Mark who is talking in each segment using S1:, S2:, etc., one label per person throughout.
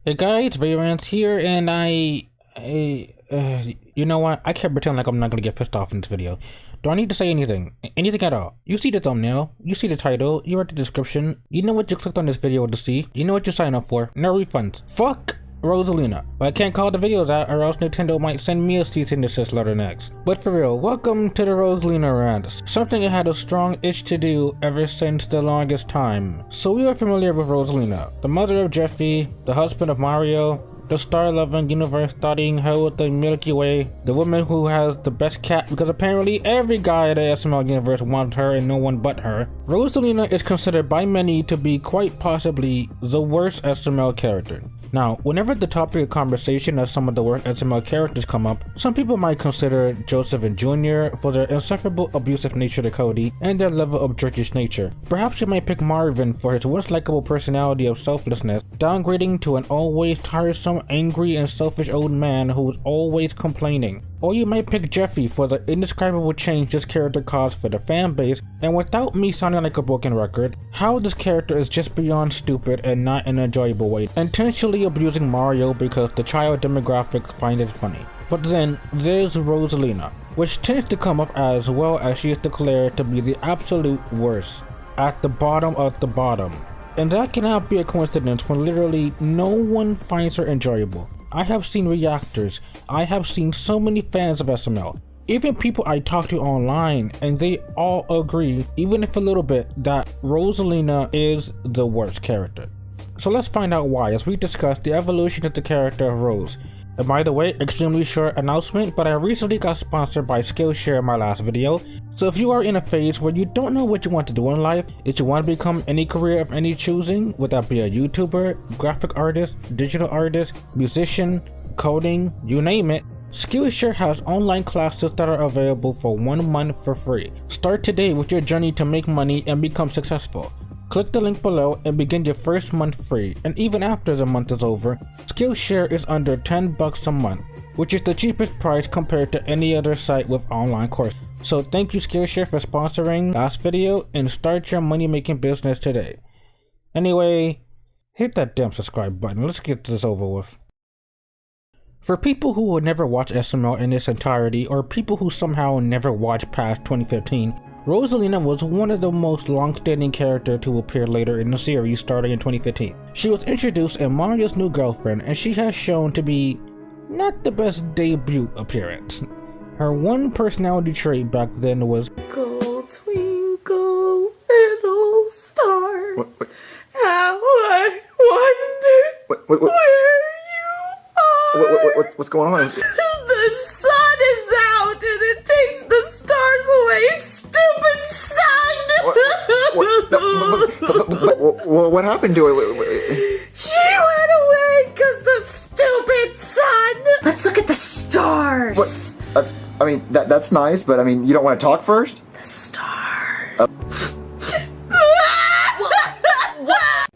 S1: Hey guys, Rant here, and you know what? I can't pretend like I'm not gonna get pissed off in this video. Do I need to say anything? Anything at all? You see the thumbnail, you see the title, you read the description, you know what you clicked on this video to see, you know what you signed up for. No refunds. Fuck Rosalina. But I can't call the videos out or else Nintendo might send me a cease and desist letter next. But for real, welcome to the Rosalina rants. Something I had a strong itch to do ever since the longest time. So we are familiar with Rosalina, the mother of Jeffy, the husband of Mario, the star-loving universe-studying hell with the Milky Way, the woman who has the best cat because apparently every guy in the SML universe wants her and no one but her. Rosalina is considered by many to be quite possibly the worst SML character. Now, whenever the topic of conversation of some of the worst SML characters come up, some people might consider Joseph and Jr. for their insufferable abusive nature to Cody and their level of jerkish nature. Perhaps you might pick Marvin for his once likable personality of selflessness, downgrading to an always tiresome, angry, and selfish old man who's always complaining. Or you might pick Jeffy for the indescribable change this character caused for the fan base, and without me sounding like a broken record, how this character is just beyond stupid and not in an enjoyable way, intentionally abusing Mario because the child demographic find it funny. But then there's Rosalina, which tends to come up as well as she is declared to be the absolute worst, at the bottom of the bottom. And that cannot be a coincidence when literally no one finds her enjoyable. I have seen reactors, I have seen so many fans of SML, even people I talk to online, and they all agree, even if a little bit, that Rosalina is the worst character. So let's find out why as we discuss the evolution of the character of Rose. And by the way, extremely short announcement, but I recently got sponsored by Skillshare in my last video. So if you are in a phase where you don't know what you want to do in life, if you want to become any career of any choosing, whether that be a YouTuber, graphic artist, digital artist, musician, coding, you name it, Skillshare has online classes that are available for 1 month for free. Start today with your journey to make money and become successful. Click the link below and begin your first month free, and even after the month is over, Skillshare is under $10 a month, which is the cheapest price compared to any other site with online courses. So thank you Skillshare for sponsoring last video and start your money making business today. Anyway, hit that damn subscribe button, let's get this over with. For people who will never watch SML in its entirety or people who somehow never watched past 2015, Rosalina was one of the most long-standing characters to appear later in the series starting in 2015. She was introduced as Mario's new girlfriend, and she has shown to be not the best debut appearance. Her one personality trait back then was
S2: Twinkle, twinkle, little star,
S3: What?
S2: how I wonder where you are.
S3: What's going on?
S2: The sun is out and it takes the stars away, stupid sun!
S3: What happened to it?
S2: She went away because the stupid sun! Let's look at the stars!
S3: I mean, that's nice, but I mean, you don't want to talk first?
S2: The stars.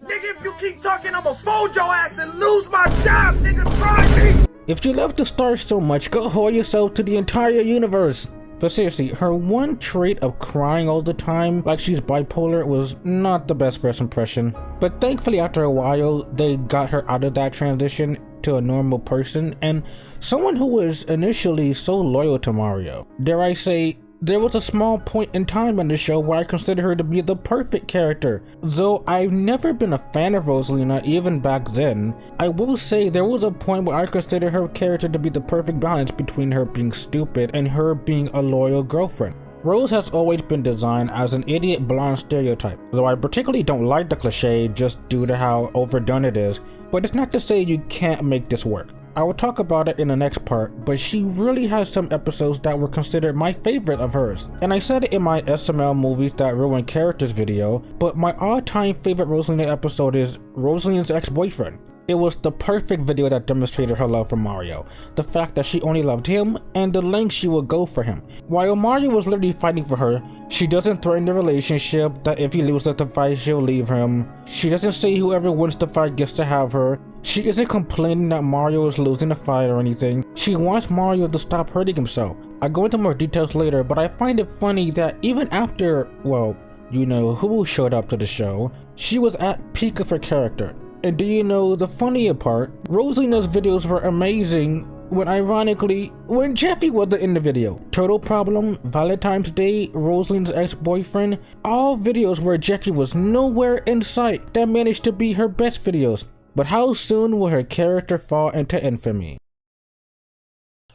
S4: Nigga, if you keep talking, I'ma fold your ass and lose my job, nigga, try me!
S1: if you love the stars so much, go haul yourself to the entire universe. But seriously, her one trait of crying all the time like she's bipolar was not the best first impression. But thankfully after a while, they got her out of that transition to a normal person and someone who was initially so loyal to Mario. Dare I say, there was a small point in time in the show where I consider her to be the perfect character. Though I've never been a fan of Rosalina even back then, I will say there was a point where I consider her character to be the perfect balance between her being stupid and her being a loyal girlfriend. Rose has always been designed as an idiot blonde stereotype, though I particularly don't like the cliche just due to how overdone it is, but it's not to say you can't make this work. I will talk about it in the next part, but she really has some episodes that were considered my favorite of hers. And I said it in my SML movies that ruin characters video, but my all-time favorite Rosalina episode is Rosalina's ex-boyfriend. It was the perfect video that demonstrated her love for Mario, the fact that she only loved him, and the lengths she would go for him. While Mario was literally fighting for her, she doesn't threaten the relationship that if he loses the fight she'll leave him. She doesn't say whoever wins the fight gets to have her. She isn't complaining that Mario is losing the fight or anything. She wants Mario to stop hurting himself. I'll go into more details later, but I find it funny that even after, well, you know who showed up to the show, she was at peak of her character. And do you know the funnier part? Rosalina's videos were amazing when Jeffy wasn't in the video. Total Problem, Valentine's Day, Rosalina's ex-boyfriend, all videos where Jeffy was nowhere in sight that managed to be her best videos. But how soon will her character fall into infamy?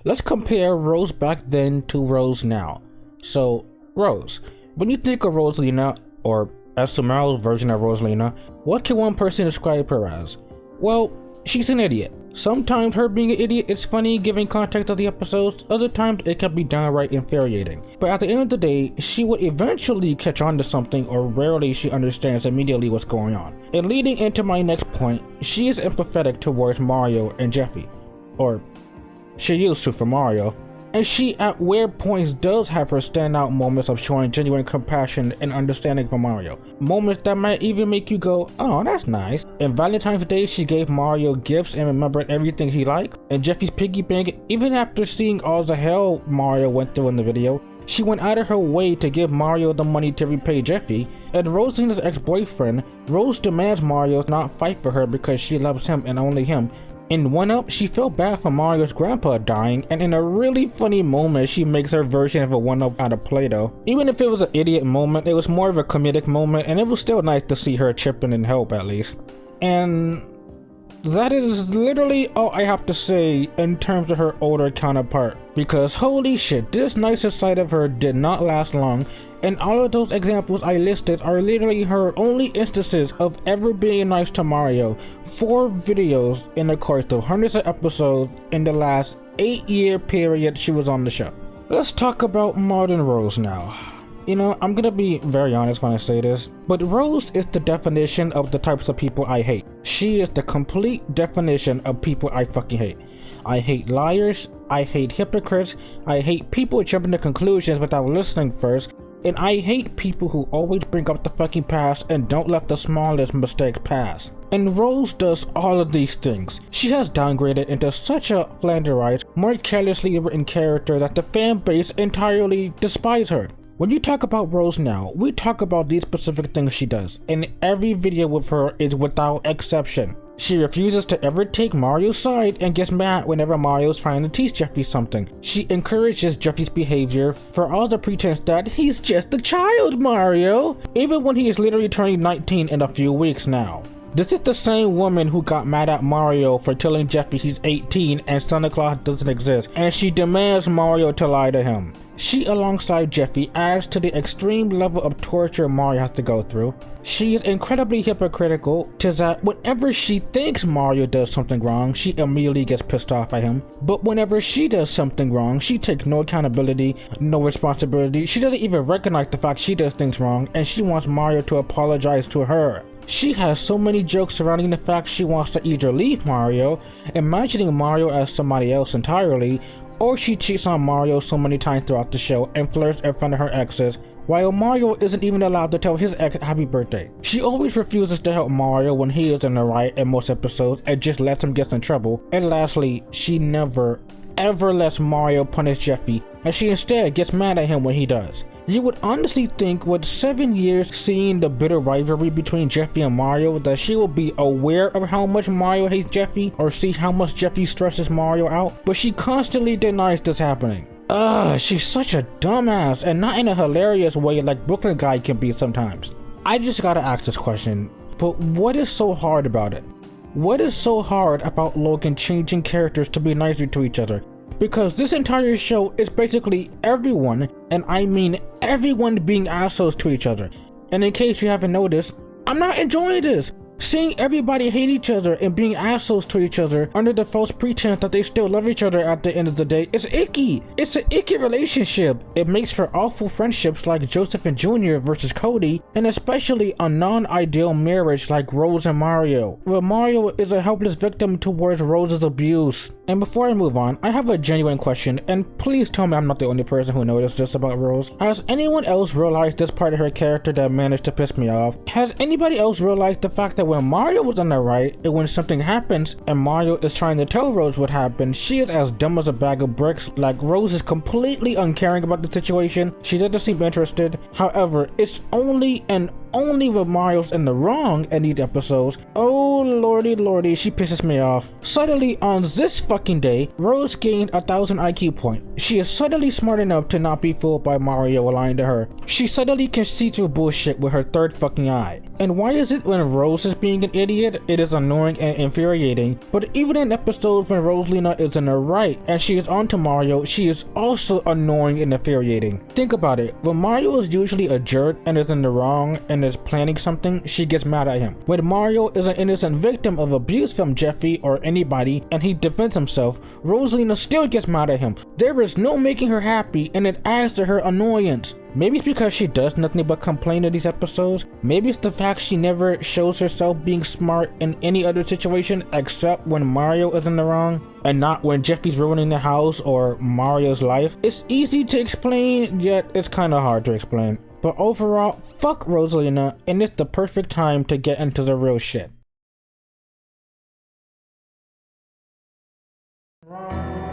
S1: Let's compare Rose back then to Rose now. So, Rose, when you think of Rosalina, or SML's version of Rosalina, what can one person describe her as? Well, she's an idiot. Sometimes her being an idiot is funny given context of the episodes, other times it can be downright infuriating. But at the end of the day, she would eventually catch on to something, or rarely she understands immediately what's going on. And leading into my next point, she is empathetic towards Mario and Jeffy. Or she used to for Mario. And she at weird points does have her standout moments of showing genuine compassion and understanding for Mario. Moments that might even make you go, oh, that's nice. In Valentine's Day, she gave Mario gifts and remembered everything he liked. And Jeffy's piggy bank, even after seeing all the hell Mario went through in the video, she went out of her way to give Mario the money to repay Jeffy. And Rosalina's ex-boyfriend, Rose demands Mario not fight for her because she loves him and only him. In One Up, she felt bad for Mario's grandpa dying, and in a really funny moment, she makes her version of a One Up out of Play-Doh. Even if it was an idiot moment, it was more of a comedic moment, and it was still nice to see her chip in and help at least. And that is literally all I have to say in terms of her older counterpart, because holy shit, this nicer side of her did not last long, and all of those examples I listed are literally her only instances of ever being nice to Mario. 4 videos in the course of hundreds of episodes in the last 8-year period she was on the show. Let's talk about modern Rose now. You know, I'm gonna be very honest when I say this, but Rose is the definition of the types of people I hate. She is the complete definition of people I fucking hate. I hate liars, I hate hypocrites, I hate people jumping to conclusions without listening first, and I hate people who always bring up the fucking past and don't let the smallest mistakes pass. And Rose does all of these things. She has downgraded into such a Flanderized, more carelessly written character that the fan base entirely despise her. When you talk about Rose now, we talk about these specific things she does, and every video with her is without exception. She refuses to ever take Mario's side and gets mad whenever Mario's trying to teach Jeffy something. She encourages Jeffy's behavior for all the pretense that he's just a child, Mario, even when he is literally turning 19 in a few weeks now. This is the same woman who got mad at Mario for telling Jeffy he's 18 and Santa Claus doesn't exist, and she demands Mario to lie to him. She, alongside Jeffy, adds to the extreme level of torture Mario has to go through. She is incredibly hypocritical to that whenever she thinks Mario does something wrong, she immediately gets pissed off at him. But whenever she does something wrong, she takes no accountability, no responsibility. She doesn't even recognize the fact she does things wrong, and she wants Mario to apologize to her. She has so many jokes surrounding the fact she wants to either leave Mario, imagining Mario as somebody else entirely, or she cheats on Mario so many times throughout the show and flirts in front of her exes, while Mario isn't even allowed to tell his ex happy birthday. She always refuses to help Mario when he is in the right in most episodes and just lets him get in trouble. And lastly, she never ever lets Mario punish Jeffy, and she instead gets mad at him when he does. You would honestly think with 7 years seeing the bitter rivalry between Jeffy and Mario that she will be aware of how much Mario hates Jeffy or see how much Jeffy stresses Mario out, but she constantly denies this happening. She's such a dumbass, and not in a hilarious way like Brooklyn Guy can be sometimes. I just gotta ask this question, but what is so hard about it? What is so hard about Logan changing characters to be nicer to each other? Because this entire show is basically everyone, and I mean everyone, being assholes to each other. And in case you haven't noticed, I'm not enjoying this. Seeing everybody hate each other and being assholes to each other under the false pretense that they still love each other at the end of the day is icky. It's an icky relationship. It makes for awful friendships like Joseph and Jr. versus Cody, and especially a non-ideal marriage like Rose and Mario, where Mario is a helpless victim towards Rose's abuse. And before I move on, I have a genuine question, and please tell me I'm not the only person who noticed this about Rose. Has anyone else realized this part of her character that managed to piss me off? Has anybody else realized the fact that when Mario was on the right, and when something happens and Mario is trying to tell Rose what happened, she is as dumb as a bag of bricks? Like, Rose is completely uncaring about the situation. She doesn't seem interested. However, it's only and only when Mario's in the wrong in these episodes. Oh lordy, she pisses me off. Suddenly on this fucking day, Rose gained 1,000 IQ points. She is suddenly smart enough to not be fooled by Mario lying to her. She suddenly can see through bullshit with her third fucking eye. And why is it when Rose is being an idiot, it is annoying and infuriating, but even in episodes when Rosalina is in the right and she is on to Mario, she is also annoying and infuriating. Think about it, when Mario is usually a jerk and is in the wrong and is planning something, she gets mad at him. When Mario is an innocent victim of abuse from Jeffy or anybody and he defends himself, Rosalina still gets mad at him. There is no making her happy and it adds to her annoyance. Maybe it's because she does nothing but complain in these episodes. Maybe it's the fact she never shows herself being smart in any other situation except when Mario is in the wrong and not when Jeffy's ruining the house or Mario's life. It's easy to explain, yet it's kinda hard to explain. But overall, fuck Rosalina, and it's the perfect time to get into the real shit.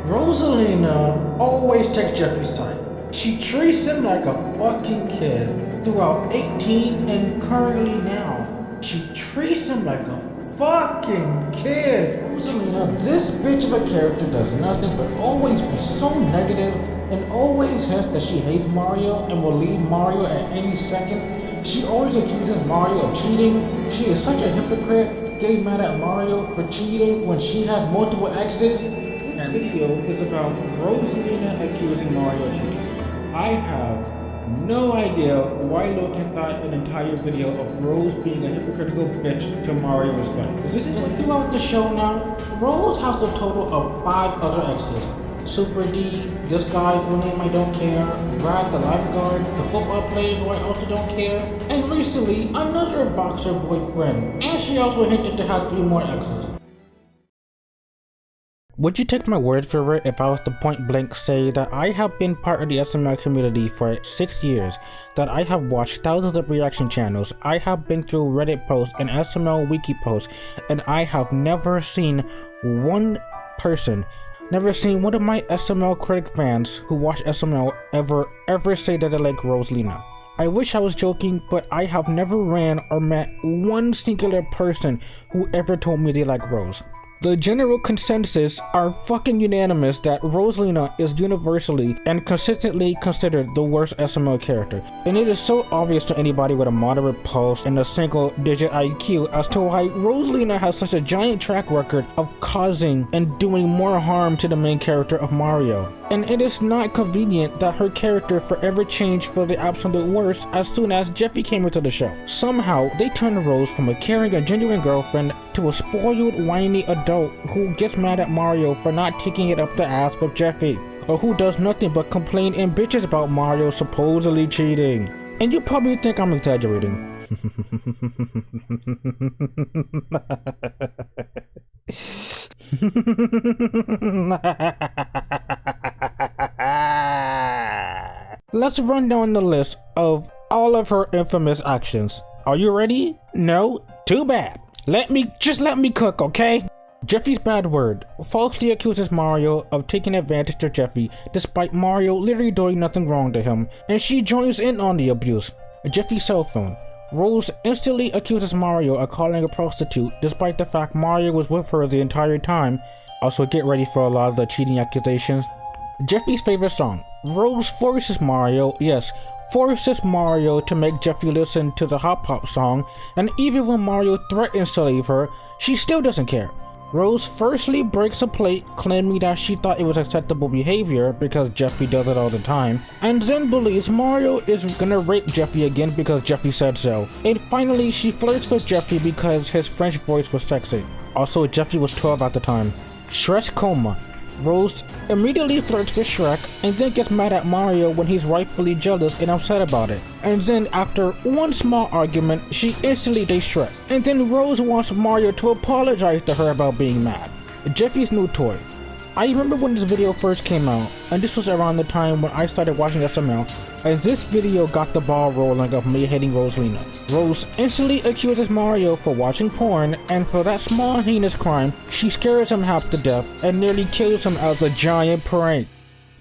S1: Rosalina always takes Jeffy's side. She treats him like a fucking kid throughout 18 and currently now. She treats him like a fucking kid. Rosalina, this bitch of a character does nothing but always be so negative and always says that she hates Mario and will leave Mario at any second. She always accuses Mario of cheating. She is such a hypocrite, getting mad at Mario for cheating when she has multiple exes. This video is about Rosalina accusing Mario of cheating. I have no idea why Logan thought an entire video of Rose being a hypocritical bitch to Mario was funny. This is throughout the show now. Rose has a total of 5 other exes. Super D, this guy whose name I don't care, Brad the lifeguard, the football player who I also don't care, and recently another boxer boyfriend. And she also hinted to have 3 more exes. Would you take my word for it if I was to point blank say that I have been part of the SML community for 6 years, that I have watched thousands of reaction channels, I have been through Reddit posts and SML wiki posts, and I have never seen one person, never seen one of my SML critic fans who watch SML ever say that they like Rosalina. I wish I was joking, but I have never ran or met one singular person who ever told me they like Rose. The general consensus are fucking unanimous that Rosalina is universally and consistently considered the worst SML character, and it is so obvious to anybody with a moderate pulse and a single-digit IQ as to why Rosalina has such a giant track record of causing and doing more harm to the main character of Mario. And it is not convenient that her character forever changed for the absolute worst as soon as Jeffy came into the show. Somehow, they turned Rose from a caring and genuine girlfriend to a spoiled, whiny adult who gets mad at Mario for not taking it up the ass with Jeffy, or who does nothing but complain and bitches about Mario supposedly cheating. And you probably think I'm exaggerating. Let's run down the list of all of her infamous actions. Are you ready? No? Too bad. Let me cook, okay? Jeffy's bad word. Falsely accuses Mario of taking advantage of Jeffy despite Mario literally doing nothing wrong to him, and she joins in on the abuse. Jeffy's cell phone. Rose instantly accuses Mario of calling a prostitute despite the fact Mario was with her the entire time. Also get ready for a lot of the cheating accusations. Jeffy's favorite song. Rose forces Mario, yes, forces Mario to make Jeffy listen to the Hop Hop song, and even when Mario threatens to leave her, she still doesn't care. Rose firstly breaks a plate, claiming that she thought it was acceptable behavior because Jeffy does it all the time, and then believes Mario is gonna rape Jeffy again because Jeffy said so. And finally, she flirts with Jeffy because his French voice was sexy. Also, Jeffy was 12 at the time. Shrek's coma. Rose immediately flirts with Shrek and then gets mad at Mario when he's rightfully jealous and upset about it. And then after one small argument, she instantly dates Shrek. And then Rose wants Mario to apologize to her about being mad. Jeffy's new toy. I remember when this video first came out, and this was around the time when I started watching SML, and this video got the ball rolling of me hating Rosalina. Rose instantly accuses Mario for watching porn, and for that small heinous crime, she scares him half to death and nearly kills him as a giant prank.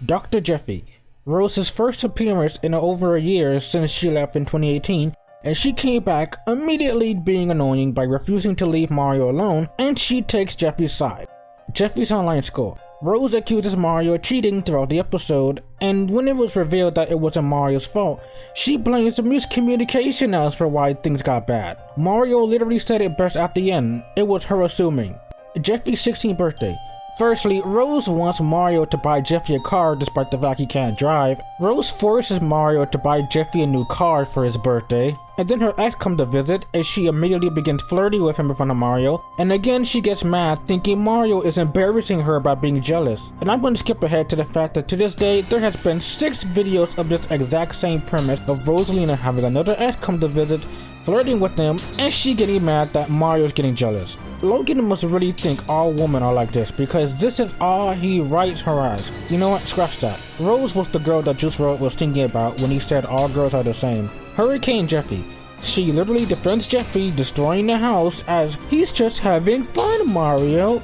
S1: Dr. Jeffy. Rose's first appearance in over a year since she left in 2018, and she came back immediately being annoying by refusing to leave Mario alone, and she takes Jeffy's side. Jeffy's online school. Rose accuses Mario of cheating throughout the episode, and when it was revealed that it wasn't Mario's fault, she blames the miscommunication as for why things got bad. Mario literally said it best at the end, it was her assuming. Jeffy's 16th birthday. Firstly, Rose wants Mario to buy Jeffy a car despite the fact he can't drive. Rose forces Mario to buy Jeffy a new car for his birthday. And then her ex comes to visit and she immediately begins flirting with him in front of Mario. And again she gets mad thinking Mario is embarrassing her by being jealous. And I'm going to skip ahead to the fact that to this day there has been 6 videos of this exact same premise of Rosalina having another ex come to visit, flirting with them, and she getting mad that Mario's getting jealous. Logan must really think all women are like this because this is all he writes her as. You know what? Scratch that. Rose was the girl that Juice WRLD was thinking about when he said all girls are the same. Hurricane Jeffy. She literally defends Jeffy destroying the house as he's just having fun, Mario.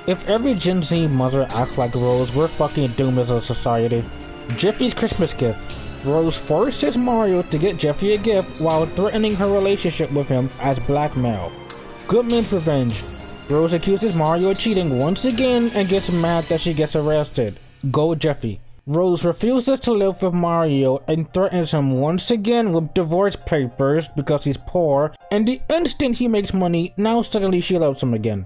S1: If every Gen Z mother acts like Rose, we're fucking doomed as a society. Jeffy's Christmas gift. Rose forces Mario to get Jeffy a gift while threatening her relationship with him as blackmail. Goodman's revenge. Rose accuses Mario of cheating once again and gets mad that she gets arrested. Go Jeffy. Rose refuses to live with Mario and threatens him once again with divorce papers because he's poor, and the instant he makes money, now suddenly she loves him again.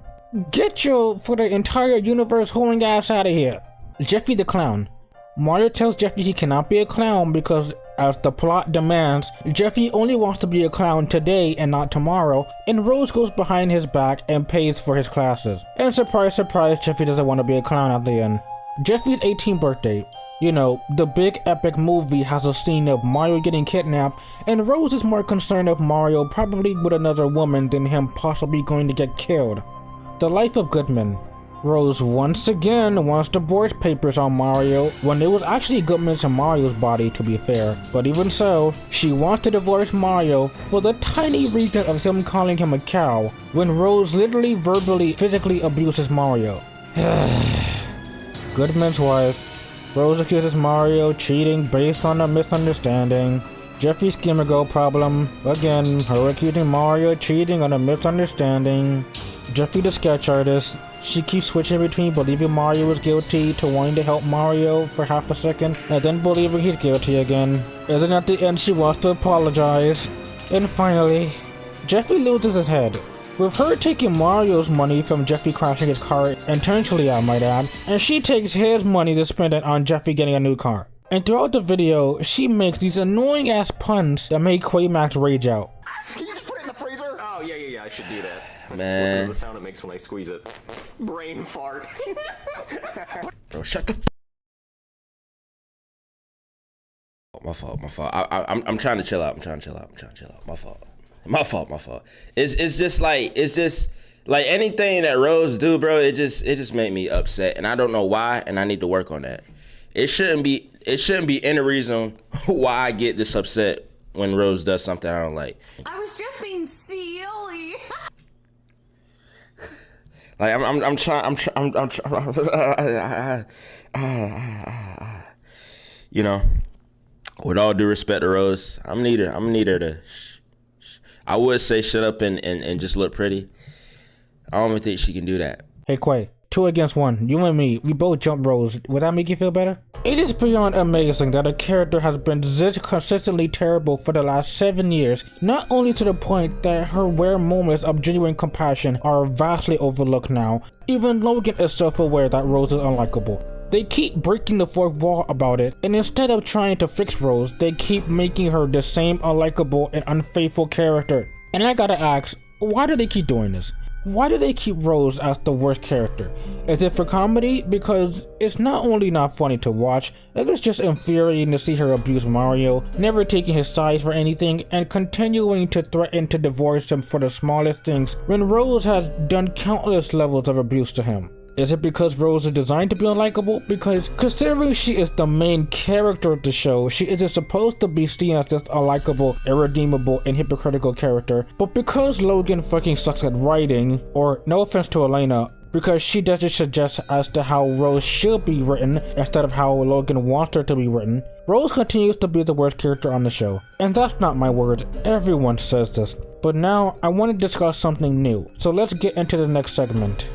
S1: Get your for the entire universe holding ass out of here. Jeffy the clown. Mario tells Jeffy he cannot be a clown because, as the plot demands, Jeffy only wants to be a clown today and not tomorrow, and Rose goes behind his back and pays for his classes. And surprise surprise, Jeffy doesn't want to be a clown at the end. Jeffy's 18th birthday. You know, the big epic movie has a scene of Mario getting kidnapped, and Rose is more concerned of Mario probably with another woman than him possibly going to get killed. The life of Goodman. Rose once again wants divorce papers on Mario when it was actually Goodman's and Mario's body, to be fair. But even so, she wants to divorce Mario for the tiny reason of him calling him a cow when Rose literally verbally physically abuses Mario. Goodman's wife. Rose accuses Mario cheating based on a misunderstanding. Jeffy's Gamer Girl problem. Again, her accusing Mario cheating on a misunderstanding. Jeffy the sketch artist. She keeps switching between believing Mario is guilty to wanting to help Mario for half a second and then believing he's guilty again. And then at the end she wants to apologize. And finally, Jeffy loses his head. With her taking Mario's money from Jeffy crashing his car intentionally, I might add, and she takes his money to spend it on Jeffy getting a new car. And throughout the video, she makes these annoying ass puns that make Quaymax rage out.
S5: Can you just put it in the freezer? Oh, yeah, I should do that.
S6: Man.
S5: Listen to the sound it makes when I squeeze it. Brain fart.
S6: Bro, shut the My fault. I'm trying to chill out. My fault. It's just like anything that Rose do, bro, it just made me upset, and I don't know why, and I need to work on that. It shouldn't be any reason why I get this upset when Rose does something I don't like.
S2: I was just being silly.
S6: Like I'm trying. You know, with all due respect to Rose, I'm gonna need her to. I would say shut up and just look pretty. I don't even think she can do that.
S1: Hey Quay, 2 against 1. You and me, we both jump Rose. Would that make you feel better? It is beyond amazing that a character has been this consistently terrible for the last 7 years, not only to the point that her rare moments of genuine compassion are vastly overlooked now. Even Logan is self-aware that Rose is unlikable. They keep breaking the fourth wall about it, and instead of trying to fix Rose, they keep making her the same unlikable and unfaithful character. And I gotta ask, why do they keep doing this? Why do they keep Rose as the worst character? Is it for comedy? Because it's not only not funny to watch, it is just infuriating to see her abuse Mario, never taking his side for anything, and continuing to threaten to divorce him for the smallest things when Rose has done countless levels of abuse to him. Is it because Rose is designed to be unlikable? Because considering she is the main character of the show, she isn't supposed to be seen as this unlikable, irredeemable, and hypocritical character. But because Logan fucking sucks at writing, or no offense to Elena, because she doesn't suggest as to how Rose should be written instead of how Logan wants her to be written. Rose continues to be the worst character on the show, and that's not my word, everyone says this. But now I want to discuss something new, so let's get into the next segment.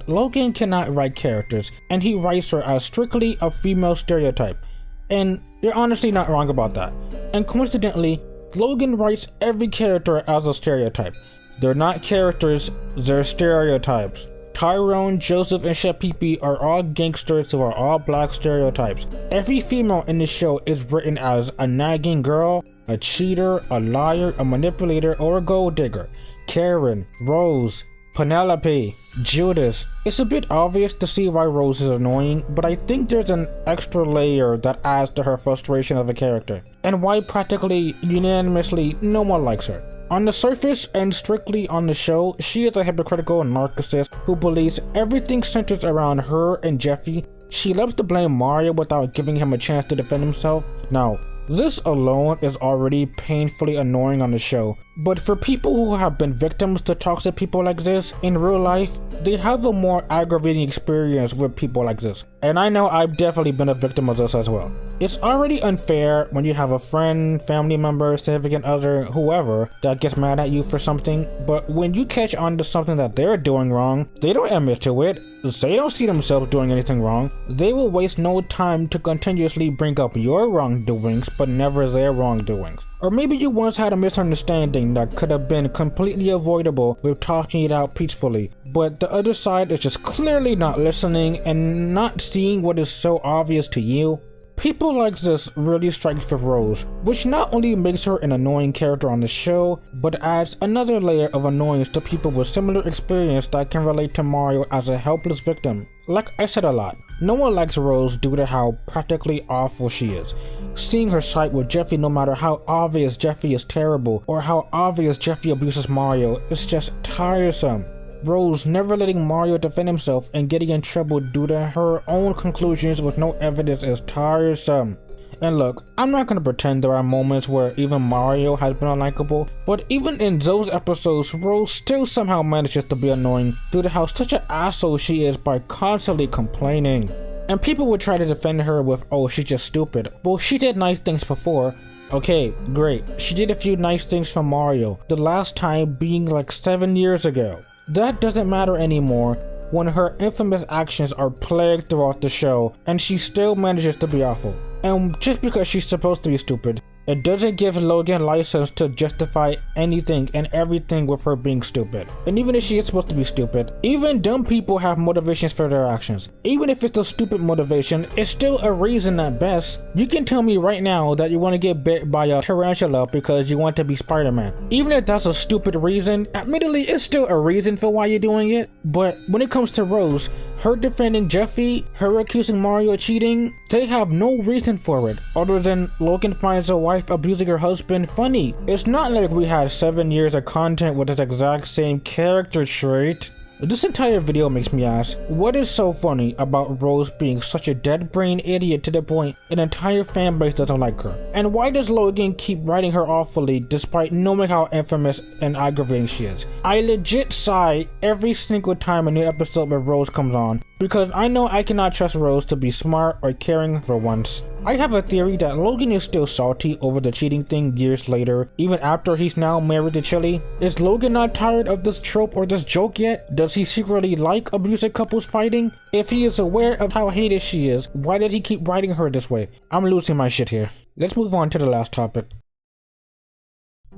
S1: Logan cannot write characters, and he writes her as strictly a female stereotype. And you're honestly not wrong about that. And coincidentally, Logan writes every character as a stereotype. They're not characters, they're stereotypes. Tyrone, Joseph, and Shapipi are all gangsters who are all black stereotypes. Every female in the show is written as a nagging girl, a cheater, a liar, a manipulator, or a gold digger. Karen, Rose, Penelope, Judas. It's a bit obvious to see why Rose is annoying, but I think there's an extra layer that adds to her frustration of a character, and why practically unanimously no one likes her. On the surface and strictly on the show, she is a hypocritical narcissist who believes everything centers around her and Jeffy. She loves to blame Mario without giving him a chance to defend himself. Now, this alone is already painfully annoying on the show, but for people who have been victims to toxic people like this in real life, they have a more aggravating experience with people like this. And I know I've definitely been a victim of this as well. It's already unfair when you have a friend, family member, significant other, whoever, that gets mad at you for something, but when you catch on to something that they're doing wrong, they don't admit to it. They don't see themselves doing anything wrong. They will waste no time to continuously bring up your wrongdoings, but never their wrongdoings. Or maybe you once had a misunderstanding that could have been completely avoidable with talking it out peacefully, but the other side is just clearly not listening and not seeing what is so obvious to you. People like this really strikes with Rose, which not only makes her an annoying character on the show, but adds another layer of annoyance to people with similar experience that can relate to Mario as a helpless victim. Like I said a lot, no one likes Rose due to how practically awful she is. Seeing her side with Jeffy, no matter how obvious Jeffy is terrible or how obvious Jeffy abuses Mario, is just tiresome. Rose never letting Mario defend himself and getting in trouble due to her own conclusions with no evidence is tiresome. And look, I'm not gonna pretend there are moments where even Mario has been unlikable, but even in those episodes, Rose still somehow manages to be annoying due to how such an asshole she is by constantly complaining. And people would try to defend her with, oh, she's just stupid. Well, she did nice things before. Okay, great. She did a few nice things for Mario, the last time being like 7 years ago. That doesn't matter anymore when her infamous actions are plagued throughout the show and she still manages to be awful. And just because she's supposed to be stupid, it doesn't give Logan license to justify anything and everything with her being stupid. And even if she is supposed to be stupid, even dumb people have motivations for their actions. Even if it's a stupid motivation, it's still a reason at best. You can tell me right now that you want to get bit by a tarantula because you want to be Spider-Man. Even if that's a stupid reason, admittedly it's still a reason for why you're doing it. But when it comes to Rose, her defending Jeffy, her accusing Mario of cheating, they have no reason for it other than Logan finds a wife abusing her husband funny. It's not like we had 7 years of content with this exact same character trait. This entire video makes me ask, what is so funny about Rose being such a dead brain idiot to the point an entire fanbase doesn't like her? And why does Logan keep writing her awfully despite knowing how infamous and aggravating she is? I legit sigh every single time a new episode with Rose comes on, because I know I cannot trust Rose to be smart or caring for once. I have a theory that Logan is still salty over the cheating thing years later, even after he's now married to Chili. Is Logan not tired of this trope or this joke yet? Does he secretly like abusive couples fighting? If he is aware of how hated she is, why did he keep writing her this way? I'm losing my shit here. Let's move on to the last topic.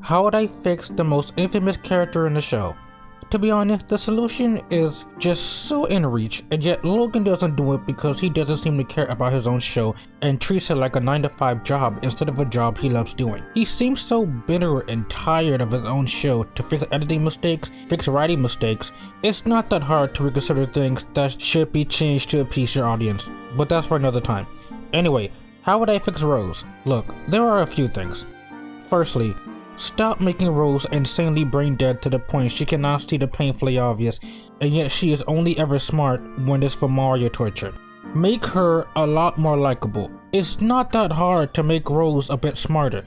S1: How would I fix the most infamous character in the show? To be honest, the solution is just so in reach, and yet Logan doesn't do it because he doesn't seem to care about his own show and treats it like a 9-to-5 job instead of a job he loves doing. He seems so bitter and tired of his own show to fix editing mistakes, fix writing mistakes. It's not that hard to reconsider things that should be changed to appease your audience, but that's for another time. Anyway, how would I fix Rose? Look, there are a few things. Firstly, stop making Rose insanely brain dead to the point she cannot see the painfully obvious, and yet she is only ever smart when it's for Mario torture. Make her a lot more likable. It's not that hard to make Rose a bit smarter.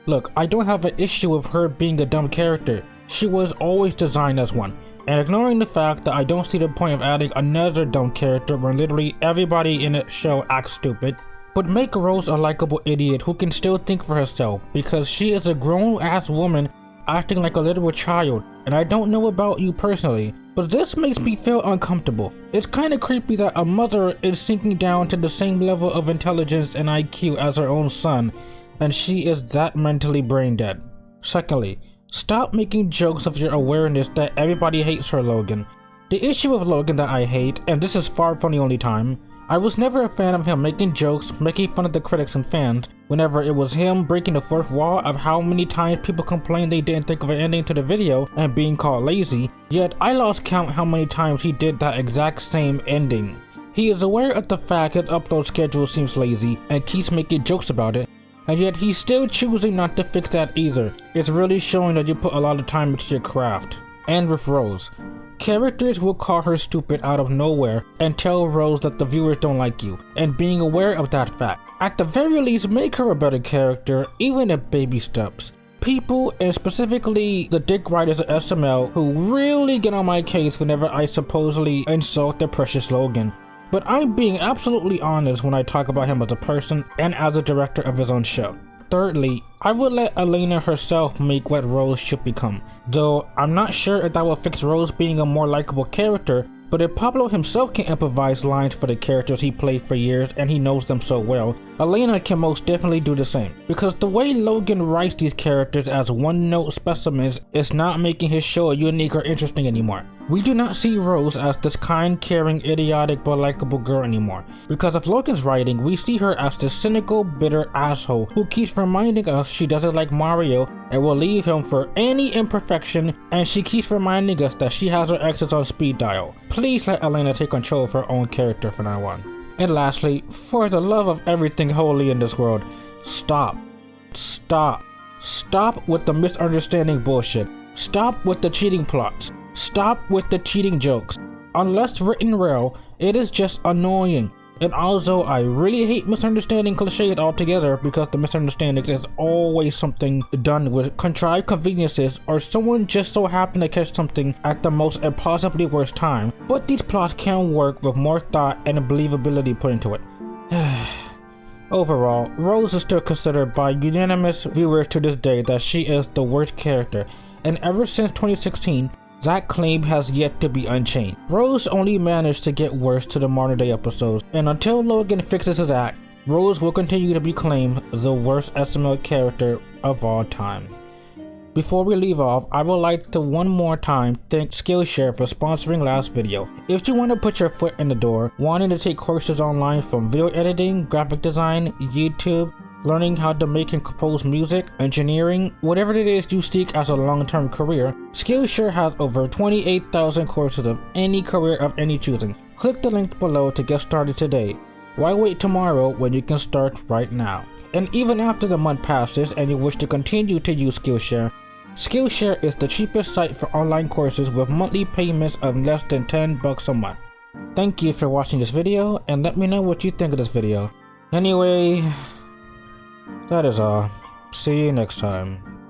S1: Look, I don't have an issue with her being a dumb character. She was always designed as one. and ignoring the fact that I don't see the point of adding another dumb character when literally everybody in the show acts stupid. But make Rose a likable idiot who can still think for herself, because she is a grown-ass woman acting like a literal child, and I don't know about you personally, but this makes me feel uncomfortable. It's kinda creepy that a mother is sinking down to the same level of intelligence and IQ as her own son, and she is that mentally brain dead. Secondly, stop making jokes of your awareness that everybody hates her, Logan. The issue with Logan that I hate, and this is far from the only time, I was never a fan of him making jokes, making fun of the critics and fans, whenever it was him breaking the fourth wall of how many times people complained they didn't think of an ending to the video and being called lazy, yet I lost count how many times he did that exact same ending. He is aware of the fact his upload schedule seems lazy and keeps making jokes about it, and yet he's still choosing not to fix that either. It's really showing that you put a lot of time into your craft. And with Rose, characters will call her stupid out of nowhere and tell Rose that the viewers don't like you, and being aware of that fact, at the very least make her a better character, even if baby steps. People, and specifically the dick writers of SML, who really get on my case whenever I supposedly insult their precious Logan. But I'm being absolutely honest when I talk about him as a person and as a director of his own show. Thirdly, I would let Elena herself make what Rose should become, though I'm not sure if that will fix Rose being a more likable character, but if Pablo himself can improvise lines for the characters he played for years and he knows them so well, Elena can most definitely do the same, because the way Logan writes these characters as one-note specimens is not making his show unique or interesting anymore. We do not see Rose as this kind, caring, idiotic, but likable girl anymore. Because of Logan's writing, we see her as this cynical, bitter asshole who keeps reminding us she doesn't like Mario and will leave him for any imperfection, and she keeps reminding us that she has her exes on speed dial. Please let Elena take control of her own character from now on. And lastly, for the love of everything holy in this world, stop. Stop. Stop with the misunderstanding bullshit. Stop with the cheating plots. Stop with the cheating jokes. Unless written well, it is just annoying. And also, I really hate misunderstanding cliches altogether, because the misunderstandings is always something done with contrived conveniences, or someone just so happened to catch something at the most impossibly worst time. But these plots can work with more thought and believability put into it. Overall, Rose is still considered by unanimous viewers to this day that she is the worst character, and ever since 2016, that claim has yet to be unchanged. Rose only managed to get worse to the modern day episodes, and until Logan fixes his act, Rose will continue to be claimed the worst SML character of all time. Before we leave off, I would like to one more time thank Skillshare for sponsoring last video. If you want to put your foot in the door, wanting to take courses online from video editing, graphic design, YouTube, learning how to make and compose music, engineering, whatever it is you seek as a long-term career, Skillshare has over 28,000 courses of any career of any choosing. Click the link below to get started today. Why wait tomorrow when you can start right now? And even after the month passes and you wish to continue to use Skillshare, Skillshare is the cheapest site for online courses with monthly payments of less than $10 a month. Thank you for watching this video, and let me know what you think of this video. Anyway, that is all. See you next time.